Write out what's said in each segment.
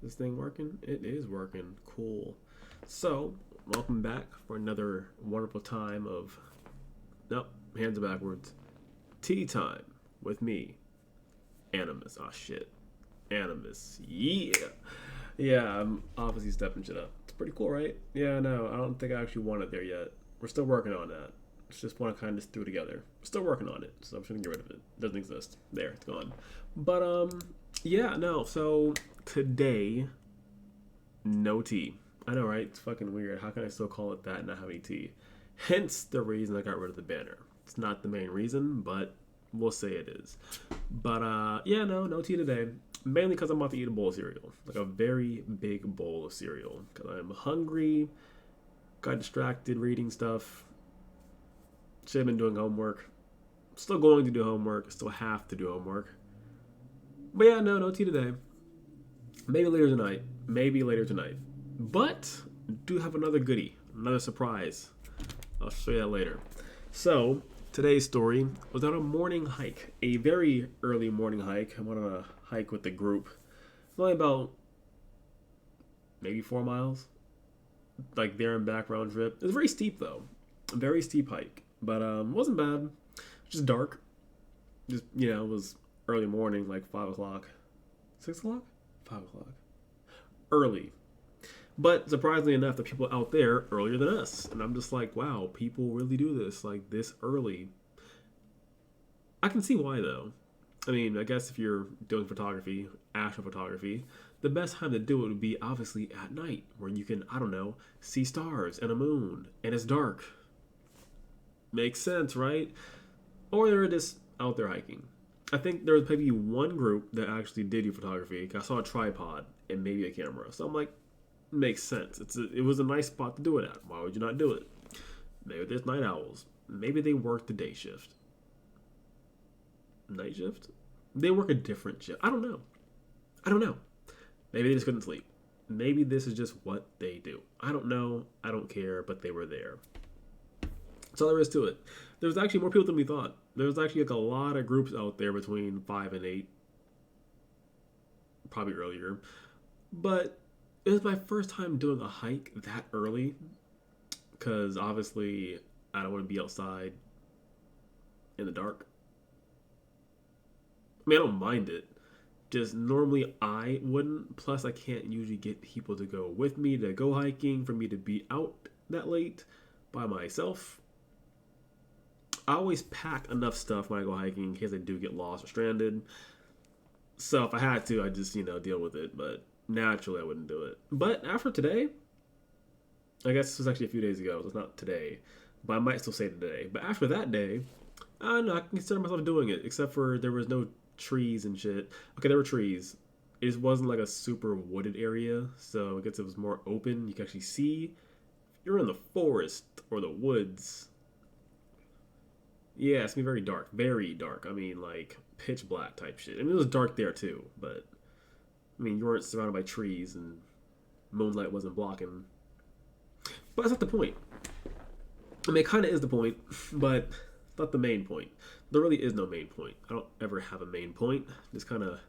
This thing working? It is working. Cool. So, welcome back for another wonderful time of. Nope, hands backwards. Tea time with me, Animus. Oh shit. Animus. Yeah. Yeah, I'm obviously stepping shit up. It's pretty cool, right? Yeah, no, I don't think I actually want it there yet. We're still working on that. It's just one I kind of just threw together. We're still working on it, so I'm just gonna get rid of it. It doesn't exist. There, it's gone. But yeah, no. So today, no tea. I know, right? It's fucking weird. How can I still call it that and not have any tea? Hence the reason I got rid of the banner. It's not the main reason, but we'll say it is. But yeah, no tea today. Mainly because I'm about to eat a bowl of cereal, like a very big bowl of cereal. Because I'm hungry. Got distracted reading stuff. Should have been doing homework. Still going to do homework. Still have to do homework. But yeah, no tea today. Maybe later tonight. Maybe later tonight. But do have another goodie, another surprise. I'll show you that later. So today's story was on a morning hike, a very early morning hike. I went on a hike with the group. It's only about maybe 4 miles, like there and back round trip. It was very steep though, a very steep hike, but wasn't bad. Just dark. Just it was early morning, like 5 o'clock, 6 o'clock, 5 o'clock, early. But surprisingly enough, the people out there earlier than us, and I'm just like, wow, people really do this like this early. I can see why though. I mean, I guess if you're doing photography, astrophotography, the best time to do it would be obviously at night, where you can, I don't know, see stars and a moon, and it's dark. Makes sense, right? Or they're just out there hiking. I think there was maybe one group that actually did do photography. I saw a tripod and maybe a camera, so I'm like, makes sense. It was a nice spot to do it at. Why would you not do it? Maybe there's night owls. Maybe they work the day shift. Night shift? They work a different shift. I don't know. I don't know. Maybe they just couldn't sleep. Maybe this is just what they do. I don't know. I don't care, but they were there. That's all there is to it. There was actually more people than we thought. There was actually like a lot of groups out there between 5 and 8, probably earlier. But it was my first time doing a hike that early, because obviously I don't want to be outside in the dark. I mean, I don't mind it. Just normally I wouldn't. Plus, I can't usually get people to go with me to go hiking for me to be out that late by myself. I always pack enough stuff when I go hiking in case I do get lost or stranded. So if I had to, I'd just, deal with it. But naturally, I wouldn't do it. But after today, I guess this was actually a few days ago. So it's not today. But I might still say today. But after that day, I don't know. I can consider myself doing it. Except for there was no trees and shit. Okay, there were trees. It just wasn't like a super wooded area. So I guess it was more open. You can actually see. If you're in the forest or the woods, yeah, it's gonna be very dark. Very dark. I mean, like pitch black type shit. I mean, it was dark there too, but I mean, you weren't surrounded by trees and moonlight wasn't blocking. But that's not the point. I mean, it kind of is the point, but it's not the main point. There really is no main point. I don't ever have a main point. Just kind of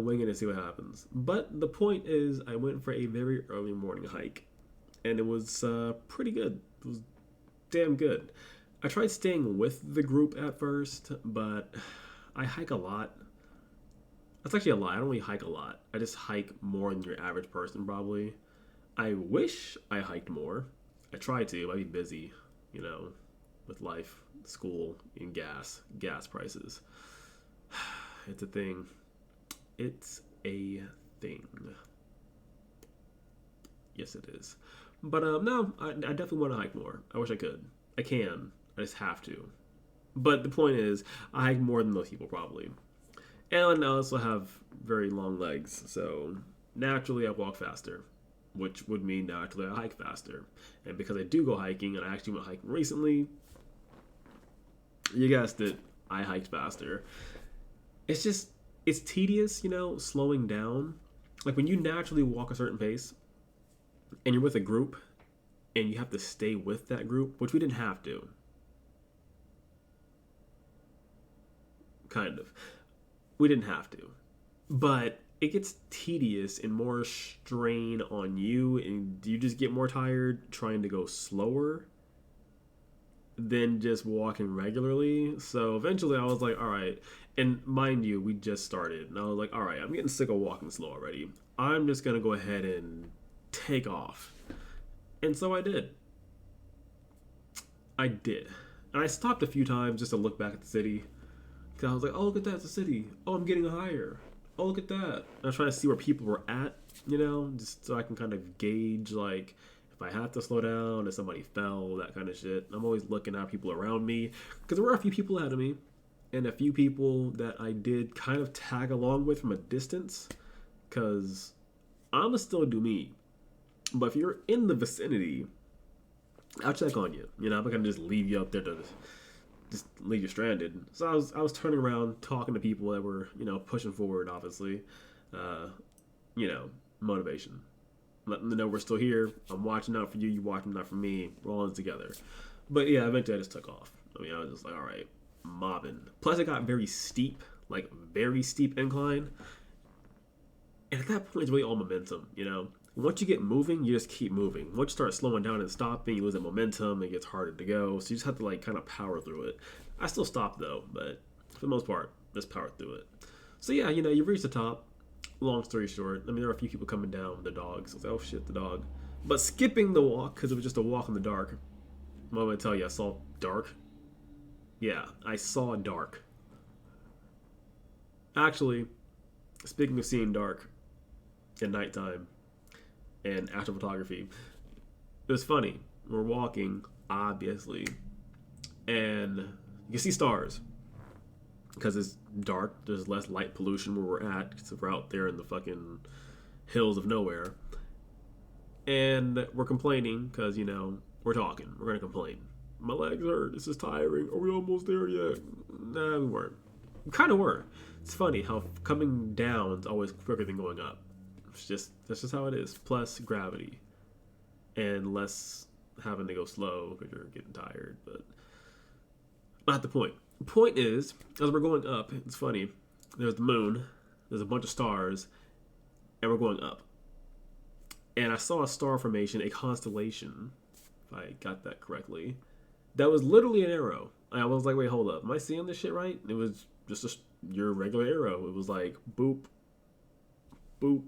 wing it and see what happens. But the point is, I went for a very early morning hike, and it was pretty good. It was damn good. I tried staying with the group at first, but I hike a lot. That's actually a lie. I don't really hike a lot. I just hike more than your average person, probably. I wish I hiked more. I try to. I'd be busy, with life, school, and gas prices. It's a thing. It's a thing. Yes, it is. But no, I definitely want to hike more. I wish I could. I can. I just have to. But the point is, I hike more than most people probably. And I also have very long legs, so naturally I walk faster, which would mean naturally I hike faster. And because I do go hiking, and I actually went hiking recently, you guessed it, I hiked faster. It's tedious, slowing down. Like when you naturally walk a certain pace, and you're with a group, and you have to stay with that group, which we didn't have to. Kind of. We didn't have to. But it gets tedious and more strain on you, and you just get more tired trying to go slower than just walking regularly. So eventually I was like, all right. And mind you, we just started. And I was like, all right, I'm getting sick of walking slow already. I'm just going to go ahead and take off. And so I did. I did. And I stopped a few times just to look back at the city. Because I was like, oh, look at that, it's a city. Oh, I'm getting higher. Oh, look at that. And I was trying to see where people were at, just so I can kind of gauge, like, if I have to slow down, if somebody fell, that kind of shit. I'm always looking at people around me. Because there were a few people ahead of me. And a few people that I did kind of tag along with from a distance. Because I'm going to still do me. But if you're in the vicinity, I'll check on you. I'm not going to just leave you up there to just leave you stranded. So I was turning around, talking to people that were, pushing forward, obviously. Motivation. Letting them know we're still here. I'm watching out for you. You watching out for me. We're all in together. But yeah, eventually I just took off. I was just like, all right, mobbing. Plus it got very steep, like very steep incline. And at that point, it's really all momentum, Once you get moving, you just keep moving. Once you start slowing down and stopping, you lose that momentum. It gets harder to go. So you just have to kind of power through it. I still stopped though, but for the most part, just power through it. So yeah, you reach the top. Long story short, there were a few people coming down with their dogs. I was like, oh shit, the dog. But skipping the walk, because it was just a walk in the dark. I'm going to tell you, I saw dark. Yeah, I saw dark. Actually, speaking of seeing dark at nighttime and astrophotography, it was funny. We're walking, obviously, and you can see stars. Because it's dark, there's less light pollution where we're at, because we're out there in the fucking hills of nowhere. And we're complaining, because, we're talking. We're going to complain. My legs hurt, this is tiring, are we almost there yet? Nah, we weren't. We kind of were. It's funny how coming down is always quicker than going up. That's just how it is. Plus gravity. And less having to go slow because you're getting tired, but not the point. The point is, as we're going up, it's funny, there's the moon, there's a bunch of stars, and we're going up. And I saw a star formation, a constellation, if I got that correctly, that was literally an arrow. I was like, wait, hold up, am I seeing this shit right? It was just your regular arrow. It was like, boop, boop,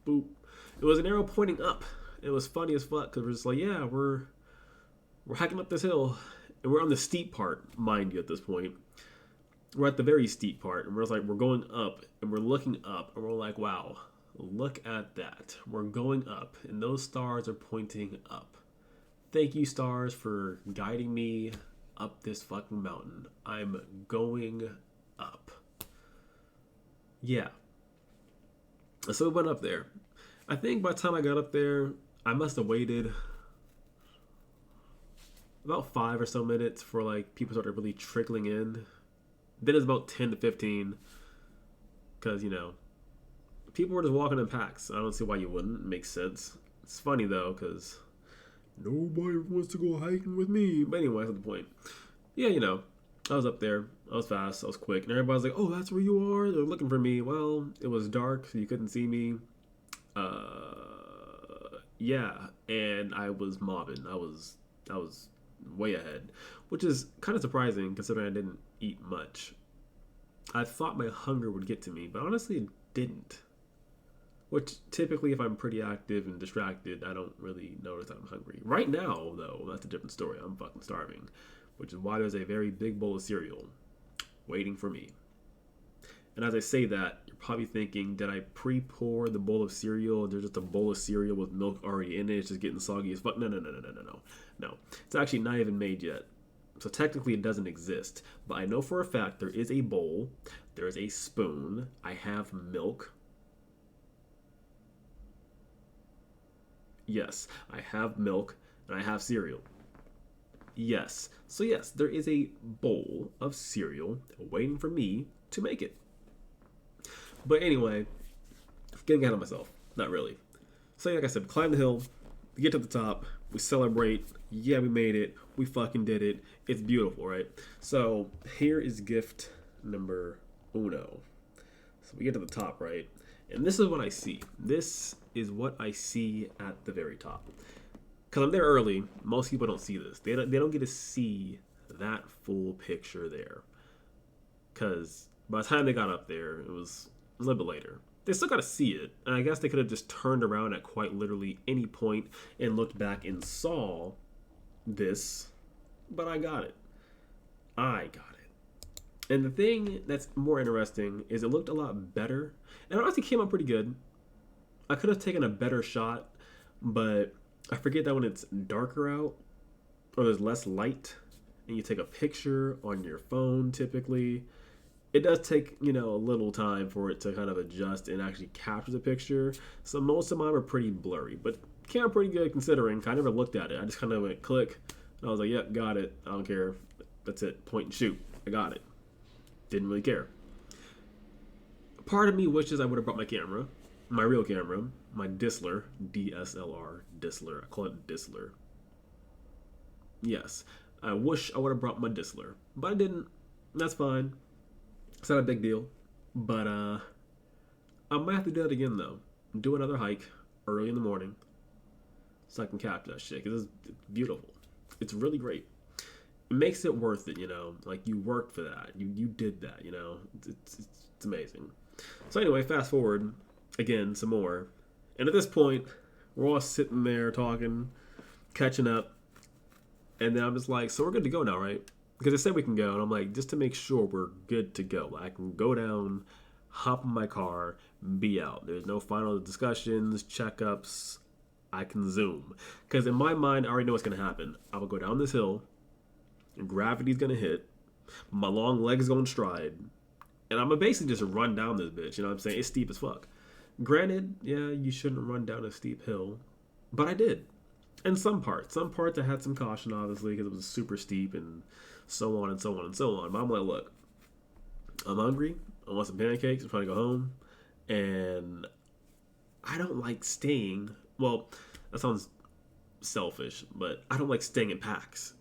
boop. It was an arrow pointing up. It was funny as fuck, because we're just like, yeah, we're hiking up this hill. And we're on the steep part, mind you, at this point. We're at the very steep part. And we're just like, we're going up. And we're looking up. And we're like, wow, look at that. We're going up. And those stars are pointing up. Thank you, stars, for guiding me up this fucking mountain. I'm going up. Yeah. So we went up there. I think by the time I got up there, I must have waited about 5 or so minutes for people started really trickling in. Then it's about 10 to 15 because people were just walking in packs. I don't see why you wouldn't. It makes sense. It's funny though because nobody wants to go hiking with me. But anyway, that's the point. Yeah, I was up there. I was fast. I was quick, and everybody's like, "Oh, that's where you are." They're looking for me. Well, it was dark, so you couldn't see me. Yeah, and I was mobbing. I was way ahead, which is kind of surprising considering I didn't eat much. I thought my hunger would get to me, but honestly it didn't. Which typically if I'm pretty active and distracted, I don't really notice that I'm hungry. Right now, though, that's a different story. I'm fucking starving, which is why there's a very big bowl of cereal waiting for me. And as I say that, you're probably thinking, did I pre-pour the bowl of cereal? There's just a bowl of cereal with milk already in it. It's just getting soggy as fuck. No. No. It's actually not even made yet. So technically it doesn't exist. But I know for a fact there is a bowl. There is a spoon. I have milk. Yes, I have milk and I have cereal. Yes. So yes, there is a bowl of cereal waiting for me to make it. But anyway, getting ahead of myself. Not really. So like I said, climb the hill, we get to the top, we celebrate. Yeah, we made it. We fucking did it. It's beautiful, right? So here is gift number uno. So we get to the top, right? And this is what I see. This is what I see at the very top. Because I'm there early, most people don't see this. They don't get to see that full picture there. Because by the time they got up there, it was a little bit later. They still got to see it. And I guess they could have just turned around at quite literally any point and looked back and saw this. But I got it. I got it. And the thing that's more interesting is it looked a lot better. And it honestly came out pretty good. I could have taken a better shot, but I forget that when it's darker out or there's less light and you take a picture on your phone typically, it does take, a little time for it to kind of adjust and actually capture the picture. So most of mine are pretty blurry, but came out pretty good considering. I never looked at it. I just kind of went click and I was like, yep, got it. I don't care. That's it. Point and shoot. I got it. Didn't really care. Part of me wishes I would have brought my camera, my real camera, my DSLR, DSLR, DSLR. I call it DSLR. Yes, I wish I would have brought my DSLR, but I didn't. That's fine. It's not a big deal. But I might have to do that again though. Do another hike early in the morning so I can capture that shit because it's beautiful. It's really great. It makes it worth it, Like you worked for that. You did that, It's amazing. So anyway, fast forward again some more, and at this point, we're all sitting there talking, catching up, and then I'm just like, so we're good to go now, right? Because they said we can go, and I'm like, just to make sure we're good to go. I can go down, hop in my car, be out. There's no final discussions, checkups. I can zoom. Because in my mind, I already know what's going to happen. I will go down this hill, and gravity's going to hit, my long legs going stride, and I'm going to basically just run down this bitch. You know what I'm saying? It's steep as fuck. Granted, yeah, you shouldn't run down a steep hill, but I did. And some parts I had some caution, obviously, because it was super steep and so on and so on and so on. But I'm like, look, I'm hungry. I want some pancakes. I'm trying to go home. And I don't like staying. Well, that sounds selfish, but I don't like staying in packs.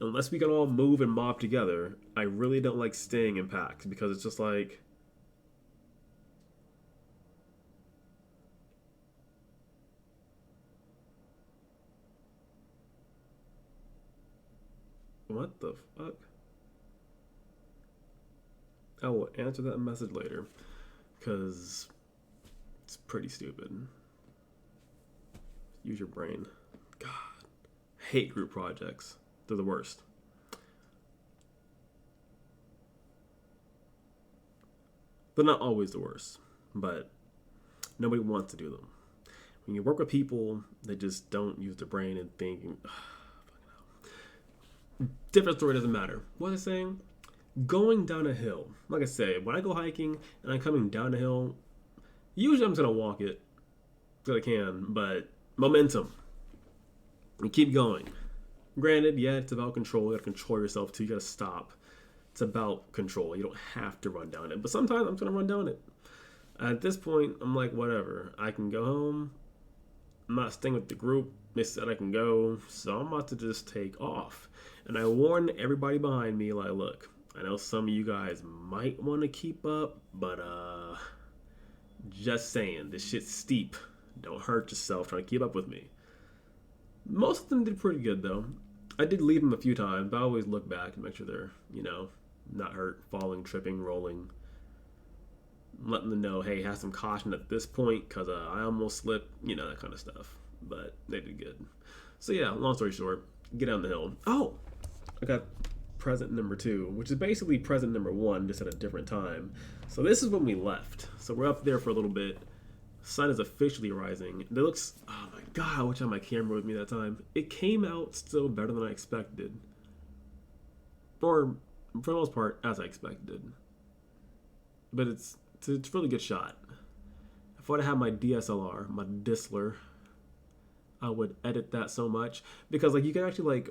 Unless we can all move and mob together, I really don't like staying in packs because it's just like, what the fuck? I will answer that message later because it's pretty stupid. Use your brain. God. Hate group projects. They're the worst. They're not always the worst, but nobody wants to do them. When you work with people that just don't use their brain and think, different story, doesn't matter. What was I saying? Going down a hill. Like I say, when I go hiking and I'm coming down a hill, usually I'm just going to walk it because I can, but momentum. And keep going. Granted, yeah, it's about control. You got to control yourself too. You got to stop. It's about control. You don't have to run down it. But sometimes I'm going to run down it. At this point, I'm like, whatever. I can go home. I'm not staying with the group. They said I can go. So I'm about to just take off. And I warned everybody behind me, like, look, I know some of you guys might want to keep up, but just saying, this shit's steep. Don't hurt yourself trying to keep up with me. Most of them did pretty good, though. I did leave them a few times, but I always look back and make sure they're, not hurt, falling, tripping, rolling. Letting them know, hey, have some caution at this point, because I almost slipped, that kind of stuff. But they did good. So yeah, long story short, get down the hill. Oh, I got present number 2, which is basically present number 1, just at a different time. So this is when we left. So we're up there for a little bit. Sun is officially rising. It looks, oh my god, I wish I had my camera with me that time. It came out still better than I expected. Or, for the most part, as I expected. But it's a really good shot. If I would have had my DSLR, my DSLR, I would edit that so much. Because, you can actually,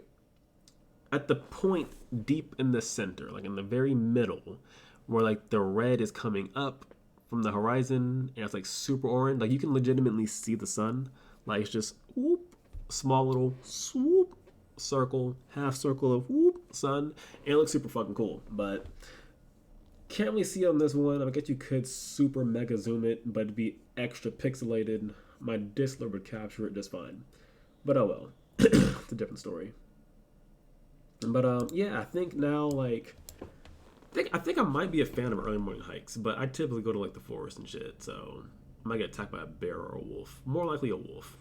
at the point deep in the center, in the very middle, where, the red is coming up from the horizon, and it's, super orange. You can legitimately see the sun. It's just, whoop, small little swoop, circle, half circle of whoop, sun. And it looks super fucking cool. But Can't really see on this one. I guess you could super mega zoom it, but it'd be extra pixelated. My Disler would capture it just fine. But oh well. It's a different story. But yeah, I think now like I think I might be a fan of early morning hikes, but I typically go to like the forest and shit, so I might get attacked by a bear or a wolf. More likely a wolf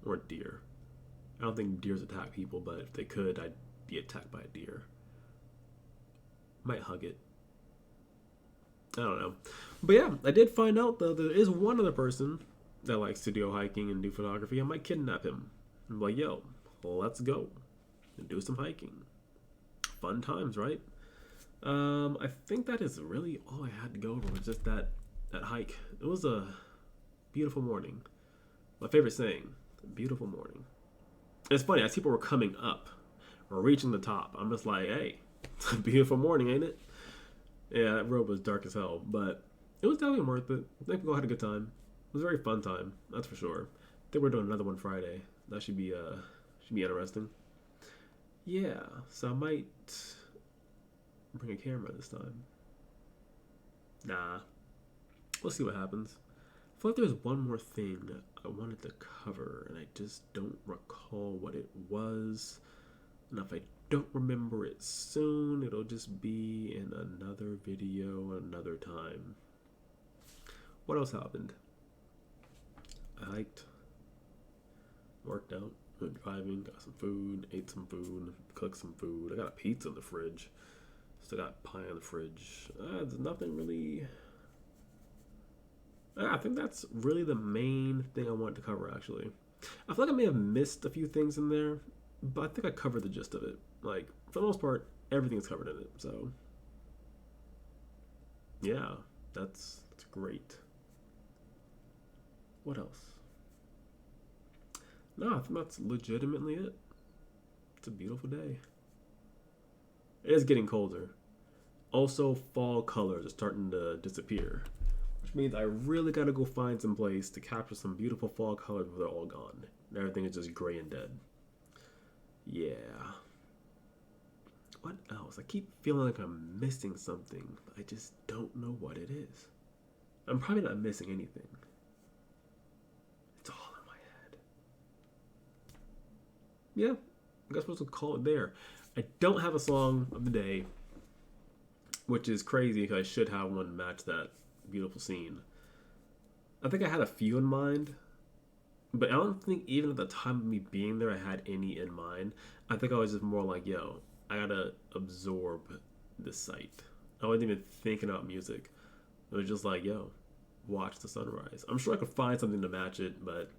or a deer. I don't think deers attack people, but if they could, I'd be attacked by a deer. Might hug it. I don't know. But yeah, I did find out though there is one other person that likes to go hiking and do photography. I might kidnap him. I'm like, yo, let's go and do some hiking. Fun times, right? I think that is really all I had to go over was just that hike. It was a beautiful morning. My favorite saying, beautiful morning. And it's funny, as people were coming up or reaching the top, I'm just like, hey, it's a beautiful morning, ain't it? Yeah, that road was dark as hell, but it was definitely worth it. I think we all had a good time. It was a very fun time, that's for sure. I think we're doing another one Friday. That should be interesting. Yeah, so I might bring a camera this time. Nah, we'll see what happens. I feel like there's one more thing I wanted to cover, and I just don't recall what it was. And if I don't remember it soon, it'll just be in another video another time. What else happened? I hiked, worked out, went driving, got some food, ate some food, cooked some food. I got a pizza in the fridge. Still got pie in the fridge. There's nothing really. I think that's really the main thing I wanted to cover, actually. I feel like I may have missed a few things in there, but I think I covered the gist of it. Like, for the most part, everything's covered in it. So, yeah, that's great. What else? No, I think that's legitimately it. It's a beautiful day. It is getting colder. Also, fall colors are starting to disappear, which means I really gotta go find some place to capture some beautiful fall colors before they're all gone. And everything is just gray and dead. Yeah. What else? I keep feeling like I'm missing something, but I just don't know what it is. I'm probably not missing anything. It's all in my head. Yeah, I guess we'll call it there. I don't have a song of the day, which is crazy because I should have one match that beautiful scene. I think I had a few in mind, but I don't think even at the time of me being there I had any in mind. I think I was just more like, yo, I gotta absorb this sight. I wasn't even thinking about music. It was just like, yo, watch the sunrise. I'm sure I could find something to match it, but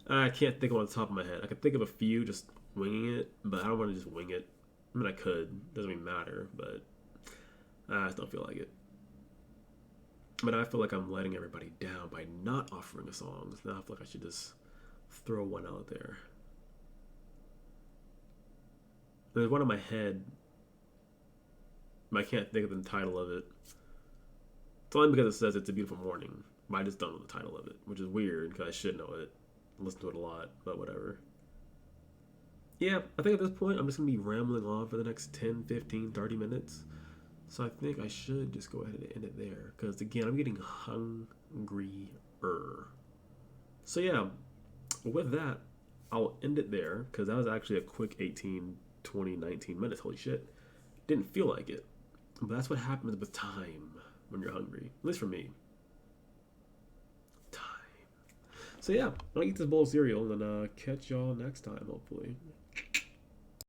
I can't think of it on the top of my head. I could think of a few just winging it, but I don't want to just wing it. I mean, I could. Doesn't even matter, but I just don't feel like it. But I feel like I'm letting everybody down by not offering a song. Now I feel like I should just throw one out there. There's one in my head, but I can't think of the title of it. It's only because it says it's a beautiful morning, but I just don't know the title of it, which is weird because I should know it. I listen to it a lot, but whatever. Yeah, I think at this point I'm just going to be rambling on for the next 10, 15, 30 minutes. So I think I should just go ahead and end it there. Because again, I'm getting hungrier. So yeah, with that, I'll end it there. Because that was actually a quick 18, 20, 19 minutes. Holy shit. Didn't feel like it. But that's what happens with time when you're hungry. At least for me. Time. So yeah, I'll eat this bowl of cereal and catch y'all next time, hopefully.